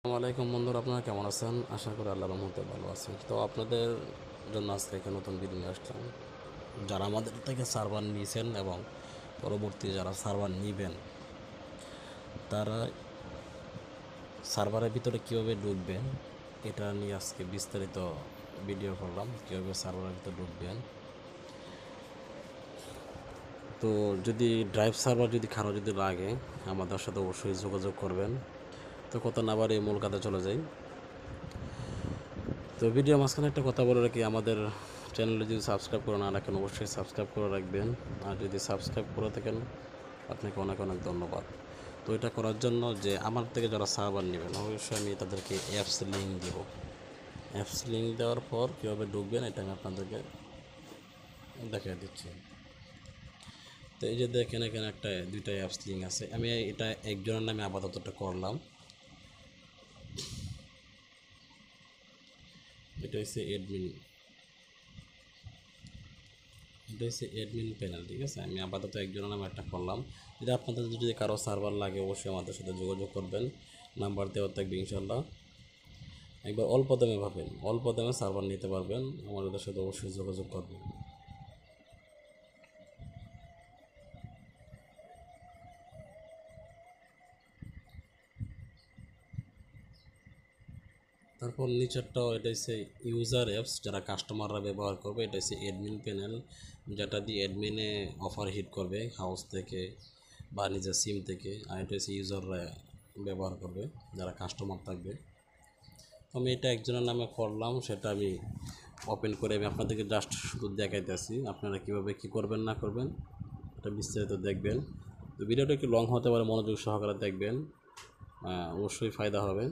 আসসালামু আলাইকুম বন্ধুরা, আপনারা কেমন আছেন? আশা করি আল্লাহর রহমতে ভালো আছেন। তো আপনাদের জন্য আজকে একটা নতুন ভিডিও নিয়ে আসলাম। যারা আমাদের থেকে সার্ভার নিয়েছেন এবং পরবর্তী যারা সার্ভার নেবেন, তারা সার্ভারের ভিতরে কীভাবে ঢুকবেন এটা নিয়ে আজকে বিস্তারিত ভিডিও করলাম, কীভাবে সার্ভারের ভিতরে ঢুকবেন। তো যদি ড্রাইভ সার্ভার যদি কারো যদি লাগে, আমাদের সাথে অবশ্যই যোগাযোগ করবেন। তো কথা না বাড়িয়ে মূল কাজে চলে যাই। তো ভিডিও মাঝখানে একটা কথা বলে রাখি, আমাদের চ্যানেলে যদি সাবস্ক্রাইব করে না রাখেন অবশ্যই সাবস্ক্রাইব করে রাখবেন। আর যদি সাবস্ক্রাইব করে থাকেন আপনাকে অনেক অনেক ধন্যবাদ। তো এটা করার জন্য যে আমার থেকে যারা সার্ভার নেবেন অবশ্যই আমি তাদেরকে অ্যাপস লিঙ্ক দেব। অ্যাপস লিঙ্ক দেওয়ার পর কীভাবে ঢুকবেন এটা আমি আপনাদেরকে দেখিয়ে দিচ্ছি। তো এই যে দেখেন এখানে দুইটা অ্যাপস লিঙ্ক আছে। আমি এটা একজনের নামে আপাতত করলাম। এটা হচ্ছে অ্যাডমিন প্যানেল, ঠিক আছে। আমি আপাতত একজনের নামে একটা করলাম। যদি আপনাদের যদি কারো সার্ভার লাগে অবশ্যই আমাদের সাথে যোগাযোগ করবেন, নাম্বার দেওয়া থাকবে ইনশাল্লাহ। একবার অল্প দামে ভাবেন, অল্প দামে সার্ভার নিতে পারবেন, আমাদের সাথে অবশ্যই যোগাযোগ করবেন। তারপর নিচেরটাও এটা হচ্ছে ইউজার অ্যাপস, যারা কাস্টমাররা ব্যবহার করবে। এটা হচ্ছে অ্যাডমিন প্যানেল, যেটা দিয়ে অ্যাডমিনে অফার হিট করবে হাউস থেকে বা নিজের সিম থেকে। আর এটা হচ্ছে ইউজাররা ব্যবহার করবে যারা কাস্টমার থাকবে। আমি এটা একজনের নামে করলাম, সেটা আমি ওপেন করে আমি আপনাদেরকে জাস্ট শুধু দেখাইতেছি। আপনারা কীভাবে কী করবেন না করবেন এটা বিস্তারিত দেখবেন। তো ভিডিওটা একটু লং হতে পারে, মনোযোগ সহকারে দেখবেন, অবশ্যই ফায়দা হবে।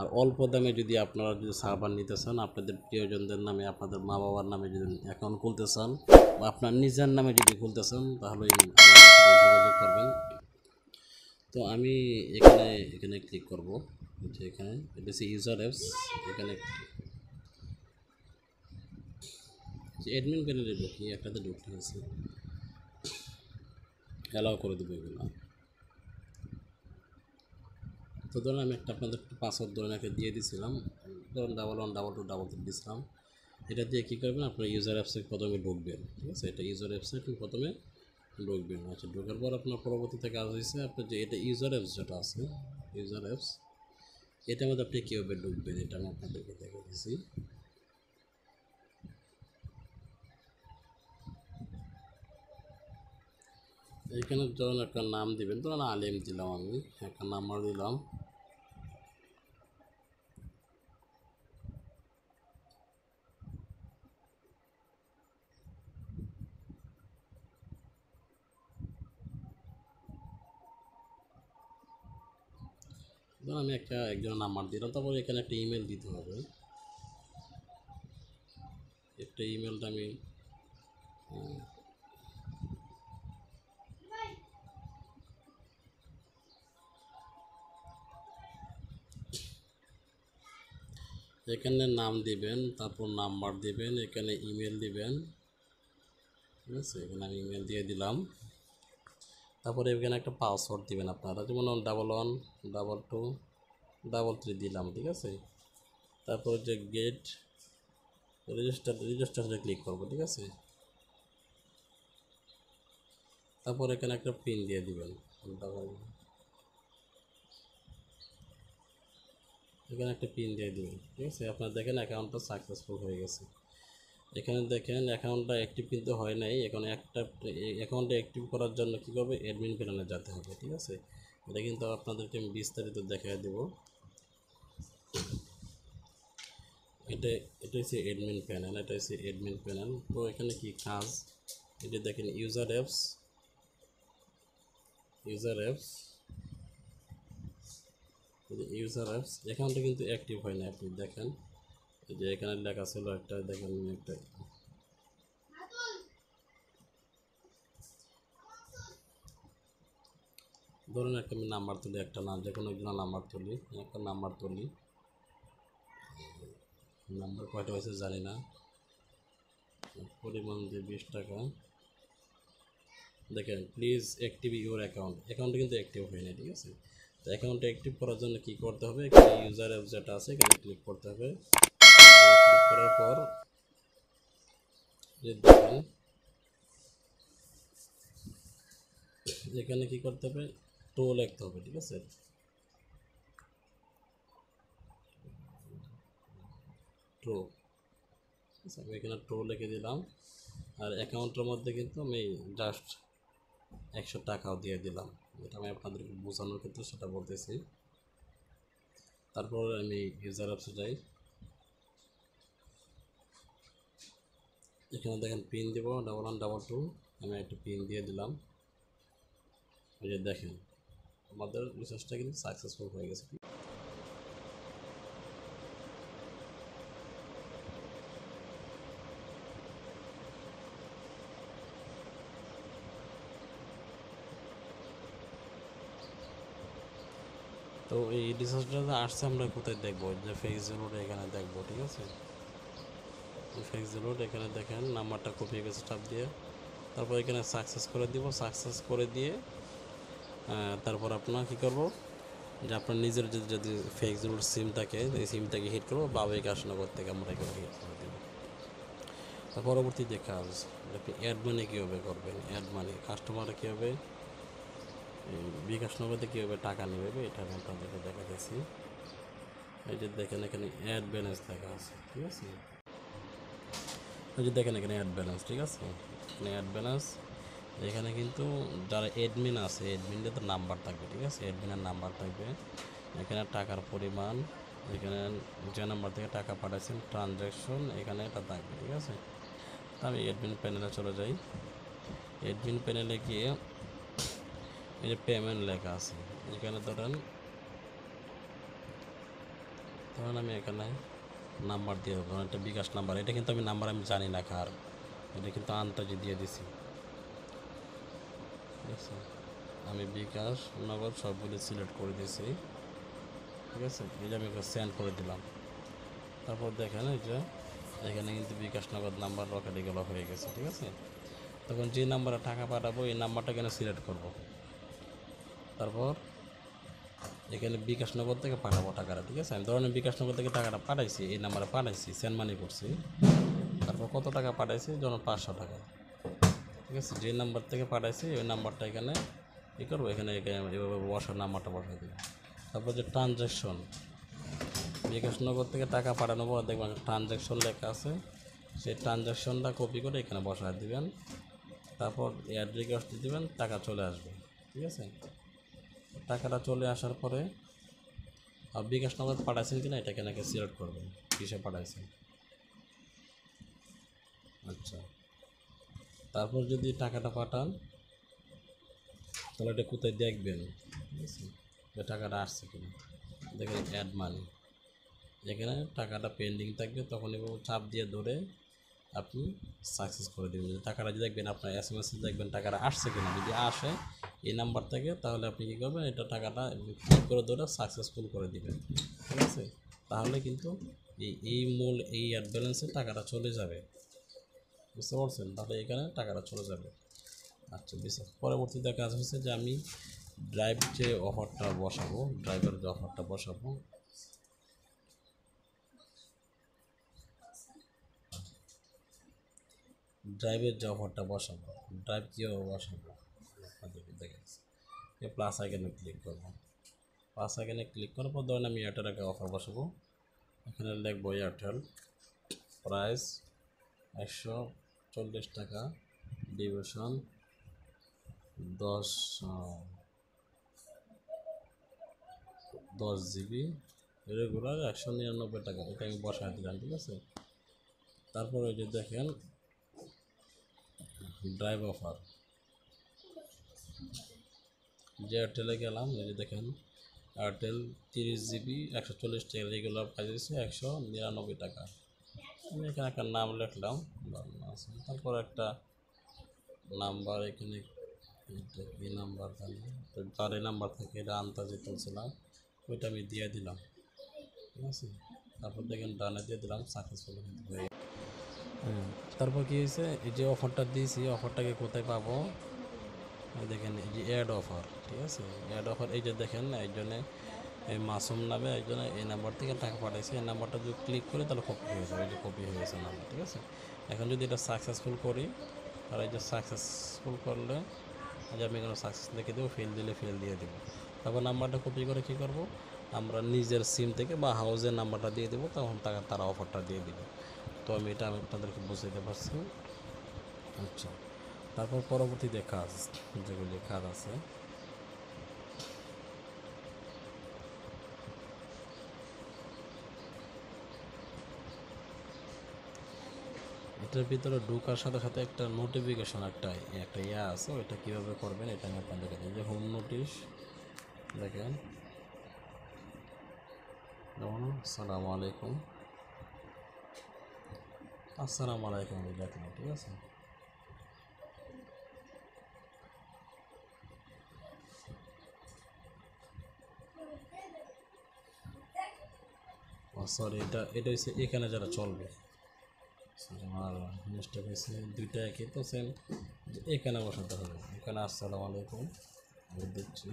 আর অল্প দামে যদি আপনারা যদি সার্ভার নিতে চান, আপনাদের প্রিয়জনদের নামে, আপনাদের মা বাবার নামে যদি অ্যাকাউন্ট খুলতে চান বা আপনার নিজের নামে যদি খুলতে চান, তাহলে আমাদের সাথে যোগাযোগ করবেন। তো আমি এখানে এখানে ক্লিক করব, যে এখানে এটা হচ্ছে ইউজার অ্যাপস। এখানে অ্যাডমিন প্যানেলে ঢুকি, একটাতে ঢুকতে হয়েছে, অ্যালাউ করে দেবো এগুলো। তো ধরুন আমি আপনাদের একটা পাসওয়ার্ড ধরুন একটা দিয়ে দিয়েছিলাম, ধরুন 111222 দিয়েছিলাম। এটা দিয়ে কী করবেন, আপনার ইউজার অ্যাপসে প্রথমে ঢুকবেন, ঠিক আছে। এটা ইউজার অ্যাপসে আপনি প্রথমে ঢুকবেন। আচ্ছা, ঢোকার পর আপনার পরবর্তীতে কাজ হয়েছে আপনার যে এটা ইউজার অ্যাপস যেটা আছে, ইউজার অ্যাপস, এটার মধ্যে আপনি কীভাবে ঢুকবেন এটা আমি আপনাদেরকে দেখে দিচ্ছি। এখানে ধরুন একটা নাম দিবেন, ধরুন আলিম দিলাম, আমি একটা নাম্বার দিলাম। ধরুন আমি একজনের নাম্বার দিলাম, তারপর এখানে একটা ইমেল দিতে হবে। একটা ইমেলটা আমি এখানে নাম দিবেন, তারপর নাম্বার দিবেন, এখানে ইমেল দিবেন, ঠিক আছে। এখানে আমি ইমেল দিয়ে দিলাম। তারপরে এখানে একটা পাসওয়ার্ড দিবেন আপনারা, যেমন 111223 দিলাম, ঠিক আছে। তারপর যে গেট রেজিস্টারে ক্লিক করবো, ঠিক আছে। তারপর এখানে একটা পিন দিয়ে দিবেন, এখানে একটা পিন দিয়ে দিবেন, ঠিক আছে। আপনারা দেখেন অ্যাকাউন্টটা সাকসেসফুল হয়ে গেছে। এখানে দেখেন অ্যাকাউন্টটা অ্যাক্টিভ কিন্তু হয় নাই। এখন অ্যাকাউন্টটা অ্যাক্টিভ করার জন্য কী করবে, অ্যাডমিন প্যানেলে যেতে হবে, ঠিক আছে। এটা কিন্তু আপনাদেরকে আমি বিস্তারিত দেখিয়ে দেবো। এটা এটা হচ্ছে অ্যাডমিন প্যানেল, এটা হচ্ছে অ্যাডমিন প্যানেল। তো এখানে কি কাজ, এটা দেখেন ইউজার অ্যাপস, অ্যাকাউন্টটা কিন্তু অ্যাক্টিভ হয় না। আপনি দেখেন এই যে এখানে লেখা ছিল একটা, দেখেন একটা, ধরুন একটা আমি নাম্বার তুলি, একটা নাম, যে কোনো একজনের নাম্বার তুলি, একটা নাম্বার তুলি। নাম্বার কয়টা হয়েছে জানি না, পরিমাণ দিয়ে 20 টাকা। দেখেন প্লিজ অ্যাক্টিভ ইউর অ্যাকাউন্টটা কিন্তু অ্যাক্টিভ হয় না, ঠিক আছে। তো অ্যাকাউন্টে অ্যাক্টিভ করার জন্য কী করতে হবে, এখানে ইউজার অ্যাপ যেটা আছে এখানে ক্লিক করতে হবে। ক্লিক করার পর যে দেখেন এখানে কী করতে হবে, টো লিখতে হবে, ঠিক আছে। টো, আমি এখানে টো লিখে দিলাম। আর অ্যাকাউন্টের মধ্যে কিন্তু আমি জাস্ট 100 টাকাও দিয়ে দিলাম, এটা আমি আপনাদেরকে বোঝানোর ক্ষেত্রে সেটা বলতেছি। তারপর আমি ইউজার অ্যাপসে যাই, এখানে দেখেন পিন দেব 1112, আমি একটা পিন দিয়ে দিলাম। এই যে দেখেন আমাদের রিসার্চটা কিন্তু সাকসেসফুল হয়ে গেছে। তো এই রিসার্চটা আসছে আমরা কোথায় দেখবো, যে ফেস রোড এখানে দেখবো, ঠিক আছে। ফেস রোড এখানে দেখেন নাম্বারটা কপি হয়ে গেছে চাপ দিয়ে। তারপর এখানে সাকসেস করে দিব, সাকসেস করে দিয়ে তারপর আপনার কী করবো, যে আপনার নিজের যদি ফেস রোড সিম থাকে এই সিমটাকে হিট করবো বা বিকাশনগর থেকে আমরা এখানে হিট করে দেবো। তার পরবর্তী যে কাজ, আপনি অ্যাড মানি কীভাবে করবেন, অ্যাড মানি কাস্টমাররা কীভাবে বিকাশনগরতে কীভাবে টাকা নেবে এটা আমি আপনাদেরকে দেখাতেছি। এই যে দেখেন এখানে অ্যাড ব্যালেন্স লেখা আছে, ঠিক আছে। এই যে দেখেন এখানে অ্যাড ব্যালেন্স, ঠিক আছে, এখানে অ্যাড ব্যালেন্স। এখানে কিন্তু যারা অ্যাডমিন আছে অ্যাডমিনদের তো নাম্বার থাকবে, ঠিক আছে, অ্যাডমিনের নাম্বার থাকবে। এখানে টাকার পরিমাণ, এখানে যে নাম্বার থেকে টাকা পাঠাচ্ছেন ট্রানজ্যাকশন এখানে এটা থাকবে, ঠিক আছে। তা আমি অ্যাডমিন প্যানেলে চলে যাই। অ্যাডমিন প্যানেলে গিয়ে এই যে পেমেন্ট লেখা আছে, এখানে ধরেন আমি এখানে নাম্বার দিয়ে দেবো, একটা বিকাশ নাম্বার, এটা কিন্তু আমি নাম্বার আমি জানি না কার, এটা কিন্তু আন্তাজি দিয়ে দিছি, ঠিক আছে। আমি বিকাশ নগদ সবগুলি সিলেক্ট করে দিয়েছি, ঠিক আছে। এই যে আমি সেন্ড করে দিলাম। তারপর দেখেন এই যে এখানে কিন্তু বিকাশ নগদ নাম্বার রকেটিগুলো হয়ে গেছে, ঠিক আছে। তখন যে নাম্বারে টাকা পাঠাবো এই নাম্বারটা এখানে সিলেক্ট করব। তারপর এখানে বিকাশনগর থেকে পাঠাবো টাকাটা, ঠিক আছে। আমি ধরেন বিকাশনগর থেকে টাকাটা পাঠাইছি, এই নাম্বারে পাঠাইছি, সেন্ড মানি করছি। তারপর কত টাকা পাঠাইছি, যেমন 500 টাকা, ঠিক আছে। যে নাম্বার থেকে পাঠাইছি ওই নাম্বারটা এখানে কী করবো, এখানে এভাবে বসার নাম্বারটা বসাই দেবো। তারপর যে ট্রানজ্যাকশন, বিকাশনগর থেকে টাকা পাঠানোর পর দেখবেন ট্রানজ্যাকশন লেখা আছে, সেই ট্রানজ্যাকশনটা কপি করে এখানে বসায় দিবেন। তারপর অ্যাড রিকোয়েস্ট দিবেন, টাকা চলে আসবে, ঠিক আছে। টাকাটা চলে আসার পরে বিকাশ নগদ পাঠাইছেন কিনা এটা এখানে সিলেক্ট করবেন, কিসে পাঠাইছেন। আচ্ছা, তারপর যদি টাকাটা পাঠান তাহলে এটা কোথায় দেখবেন, ঠিক আছে, যে টাকাটা আসছে কিনা। দেখেন অ্যাড মানি, যেখানে টাকাটা পেন্ডিং থাকবে তখন এভাবে চাপ দিয়ে ধরে আপনি সাকসেস করে দেবেন। টাকাটা যদি দেখবেন আপনার SMS দেখবেন টাকাটা আসছে কিনা, যদি আসে এই নাম্বার থেকে তাহলে আপনি কী করবেন, এটা টাকাটা ক্লিক করে ধরে সাকসেসফুল করে দিবেন, ঠিক আছে। তাহলে কিন্তু এই মূল এই অ্যাড ব্যালেন্সে টাকাটা চলে যাবে, বুঝতে পারছেন। তাহলে এখানে টাকাটা চলে যাবে। আচ্ছা বিশ্বাস পরবর্তীতে কাজ হচ্ছে যে আমি ড্রাইভ যে অফারটা বসাবো, ড্রাইভের যে অফারটা বসাবো, ড্রাইভের যে অফারটা বসাবো, ড্রাইভ কীভাবে বসাবো আপনাদেরকে দেখাচ্ছি। প্লাস আইকনে ক্লিক করবো, প্লাস আইকনে ক্লিক করার পর ধরেন আমি এয়ারটেল একটা অফার বসাবো। এখানে লিখবো এয়ারটেল প্রাইস 140 টাকা, ডিভিশন 10 জিবি, রেগুলার 199 টাকা, এটা আমি বসায় দিলাম, ঠিক আছে। তারপর ওই যে দেখেন ড্রাইভ অফার, যে এয়ারটেলে গেলাম, এই যে দেখেন এয়ারটেল 30 জিবি 140 টাকা, রেগুলার প্রাইস হচ্ছে 199 টাকা। আমি এখানে একটা নাম লিখলাম, তারপর একটা নাম্বার, এখানে কি নাম্বার তার এই নাম্বার থেকে এটা আন্তাজে তুলছিলাম, ওইটা আমি দিয়ে দিলাম, ঠিক আছে। তারপর দেখেন ডানে দিয়ে দিলাম, সাকসেসফুল হয়ে। তারপর কী হয়েছে, এই যে অফারটা দিয়েছি অফারটাকে কোথায় পাবো, এই দেখেন এই যে অ্যাড অফার, ঠিক আছে, অ্যাড অফার এই যে দেখেন না, এই জন্যে এই মাসুম নামে একজনে এই নাম্বার থেকে টাকা পাঠাইছে, এই নাম্বারটা যদি ক্লিক করি তাহলে কপি হয়ে যাবে, এই যে কপি হয়ে গেছে নাম্বার, ঠিক আছে। এখন যদি এটা সাকসেসফুল করি তাহলে এই যে সাকসেসফুল করলে যে আমি এখানে সাকসেস লিখে দেবো, ফেল দিলে ফেল দিয়ে দেবো। তারপর নাম্বারটা কপি করে কী করব, আমরা নিজের সিম থেকে বা হাউসের নাম্বারটা দিয়ে দেবো, তখন তারা অফারটা দিয়ে দেবে। তো আমি এটা আপনাদেরকে বুঝাইতে পারছি। আচ্ছা, তারপর পরবর্তীতে কাজ, যেগুলি কাজ আছে, এটার ভিতরে ঢোকার সাথে সাথে একটা নোটিফিকেশন একটা একটা ইয়া আছে, ওইটা কীভাবে করবেন এটা আমি আপনাদেরকে দিই। যে হোম নোটিশ দেখেন, যেমন আসসালামু আলাইকুম, আসসালামু আলাইকুম আমি দেখলাম, ঠিক আছে। সরি, এটা হচ্ছে এখানে যারা চলবে, আর মিস্টেক হয়েছে, দুইটা একই তো সেম, এখানে বসাতে হবে। এখানে আসসালামু আলাইকুম আমি দিচ্ছি,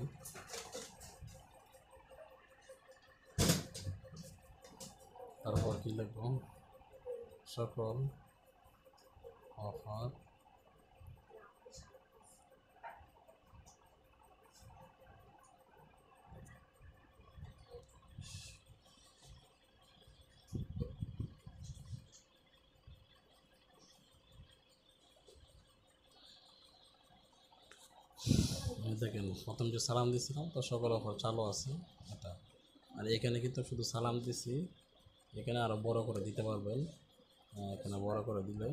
তারপর কী লিখব, সকল অফার দেখেন, প্রথম যে সালাম দিয়েছিলাম তো সকল অফার চালু আছে এটা, আর এখানে কিন্তু শুধু সালাম দিছি, এখানে আরও বড় করে দিতে পারবেন, এখানে বড় করে দিলে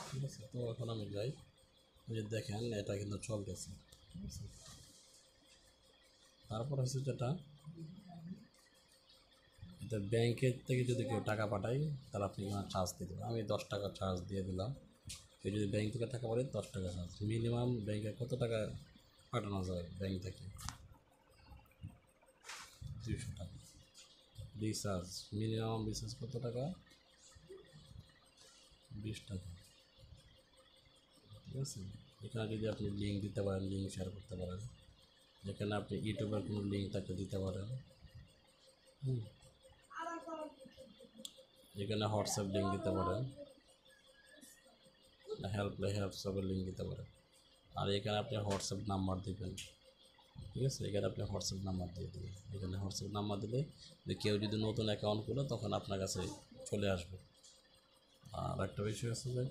ঠিক আছে। তো এখন আমি যাই, যে দেখেন এটা কিন্তু চলতেছে, ঠিক আছে। তারপর হচ্ছে যেটা, এটা ব্যাংকের থেকে যদি কেউ টাকা পাঠায় তাহলে আপনি এখানে চার্জ দিয়ে দেবেন, আমি 10 টাকা চার্জ দিয়ে দিলাম। কেউ যদি ব্যাংক থেকে টাকা পাঠায় 10 টাকা চার্জ, মিনিমাম ব্যাংকে কত টাকা পাঠানো যায়, ব্যাংক থেকে 200 টাকা রিচার্জ, মিনিমাম রিচার্জ কত টাকা, 20 টাকা, ঠিক আছে। এখানে যদি আপনি লিঙ্ক দিতে পারেন, লিঙ্ক শেয়ার করতে পারেন, যেখানে আপনি ইউটিউবের কোনো লিঙ্ক তাকে দিতে পারেন, এখানে হোয়াটসঅ্যাপ লিঙ্ক দিতে পারেন, হোয়াটসঅ্যাপের লিঙ্ক দিতে পারেন, আর এখানে আপনি হোয়াটসঅ্যাপ নাম্বার দেবেন, ঠিক আছে। এখানে আপনি হোয়াটসঅ্যাপ নাম্বার দিয়ে দেবেন, এখানে হোয়াটসঅ্যাপ নাম্বার দিলে কেউ যদি নতুন অ্যাকাউন্ট খুলে তখন আপনার কাছে চলে আসবে। আর একটা বিষয় আছে যে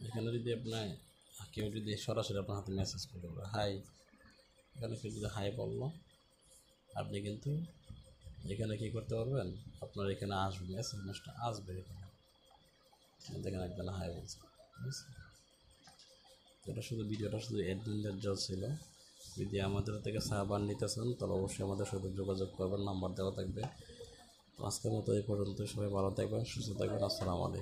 এখানে যদি আপনার কেউ যদি সরাসরি আপনার হাতে মেসেজ করে দেবে হাই, এখানে কেউ যদি হাই বললো, আপনি কিন্তু এখানে কী করতে পারবেন, আপনার এখানে আসবে, এসএমএসটা আসবে এখানে, দেখেন একজন হাই বলছে, ঠিক আছে। এটা শুধু ভিডিওটা শুধু অ্যাডমিনদের জন্য ছিল, যদি আমাদের থেকে সার্ভার নিতেছেন তাহলে অবশ্যই আমাদের সাথে যোগাযোগ করবেন, নাম্বার দেওয়া থাকবে। তো আজকের মতো এই পর্যন্ত, সবাই ভালো থাকবেন, সুস্থ থাকবেন, আসসালামু আলাইকুম।